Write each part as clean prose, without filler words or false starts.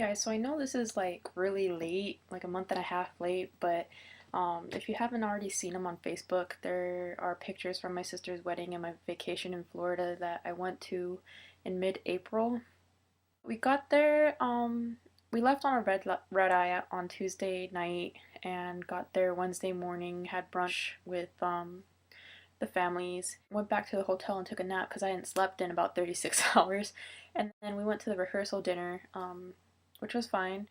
guys, so I know this is like really late, like a month and a half late, but if you haven't already seen them on Facebook, there are pictures from my sister's wedding and my vacation in Florida that I went to in mid-April. We got there, we left on a red eye on Tuesday night and got there Wednesday morning, had brunch with the families, went back to the hotel and took a nap because I hadn't slept in about 36 hours, and then we went to the rehearsal dinner, which was fine.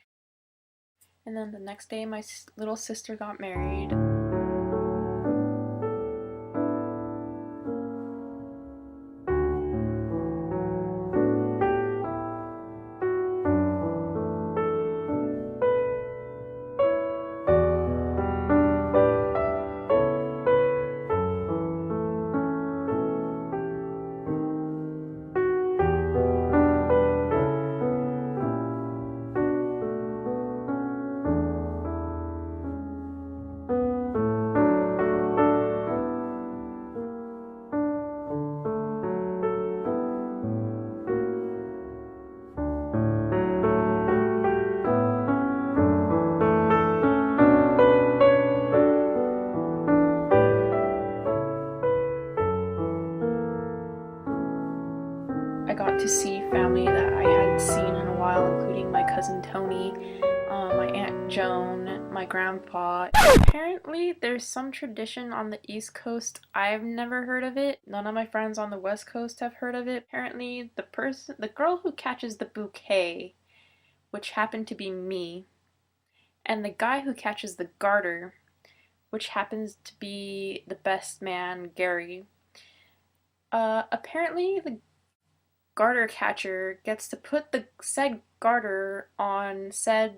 And then the next day, my little sister got married. I got to see family that I hadn't seen in a while, including my cousin Tony, my Aunt Joan, my grandpa. Apparently, there's some tradition on the East Coast. I've never heard of it. None of my friends on the West Coast have heard of it. Apparently, the girl who catches the bouquet, which happened to be me, and the guy who catches the garter, which happens to be the best man, Gary. Apparently, the garter catcher gets to put the said garter on said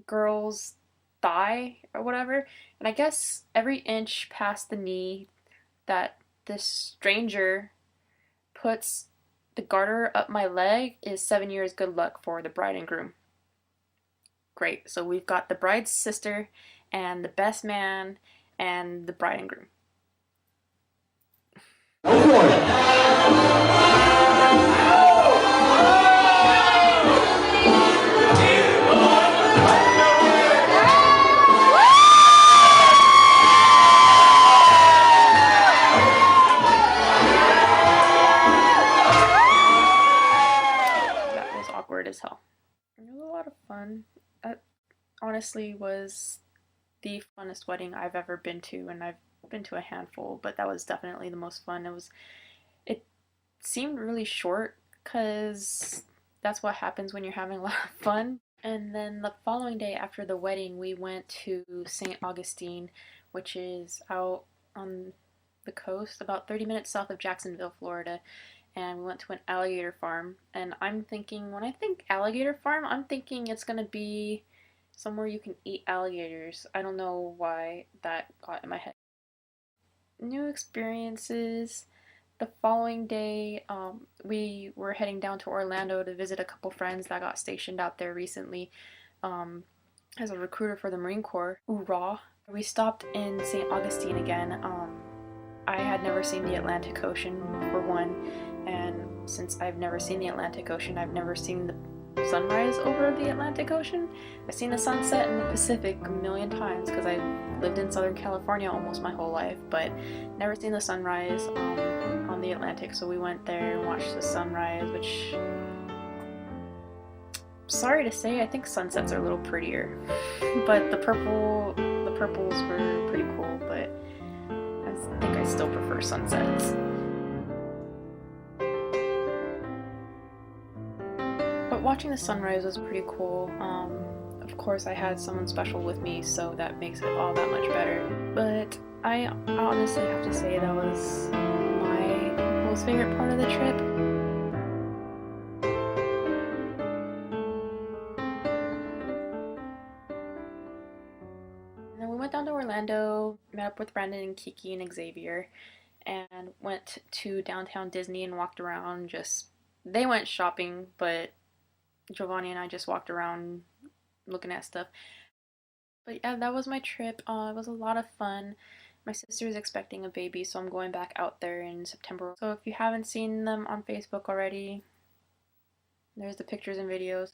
girl's thigh or whatever, and I guess every inch past the knee that this stranger puts the garter up my leg is 7 years good luck for the bride and groom. Great, so we've got the bride's sister and the best man and the bride and groom. That was awkward as hell. It was a lot of fun. That honestly was the funnest wedding I've ever been to, and I've been to a handful, but that was definitely the most fun. It seemed really short because that's what happens when you're having a lot of fun. And then the following day after the wedding, we went to St. Augustine, which is out on the coast, about 30 minutes south of Jacksonville, Florida. And we went to an alligator farm. And I'm thinking, when I think alligator farm, I'm thinking it's gonna be somewhere you can eat alligators. I don't know why that got in my head. New experiences. The following day, we were heading down to Orlando to visit a couple friends that got stationed out there recently, um, as a recruiter for the Marine Corps. Hoorah! We stopped in St. Augustine again. I had never seen the Atlantic Ocean, for one, and since I've never seen the Atlantic Ocean, I've never seen the sunrise over the Atlantic Ocean. I've seen the sunset in the Pacific a million times because I've lived in Southern California almost my whole life, but never seen the sunrise on the Atlantic, so we went there and watched the sunrise, which, sorry to say, I think sunsets are a little prettier. But the purples were pretty cool, but I think I still prefer sunsets. But watching the sunrise was pretty cool. Of course, I had someone special with me, so that makes it all that much better. But I honestly have to say that was my most favorite part of the trip. And then we went down to Orlando, met up with Brandon and Kiki and Xavier, and went to downtown Disney and walked around. They went shopping, but Giovanni and I just walked around looking at stuff. But yeah, that was my trip. It was a lot of fun. My sister is expecting a baby, so I'm going back out there in September. So if you haven't seen them on Facebook already, there's the pictures and videos.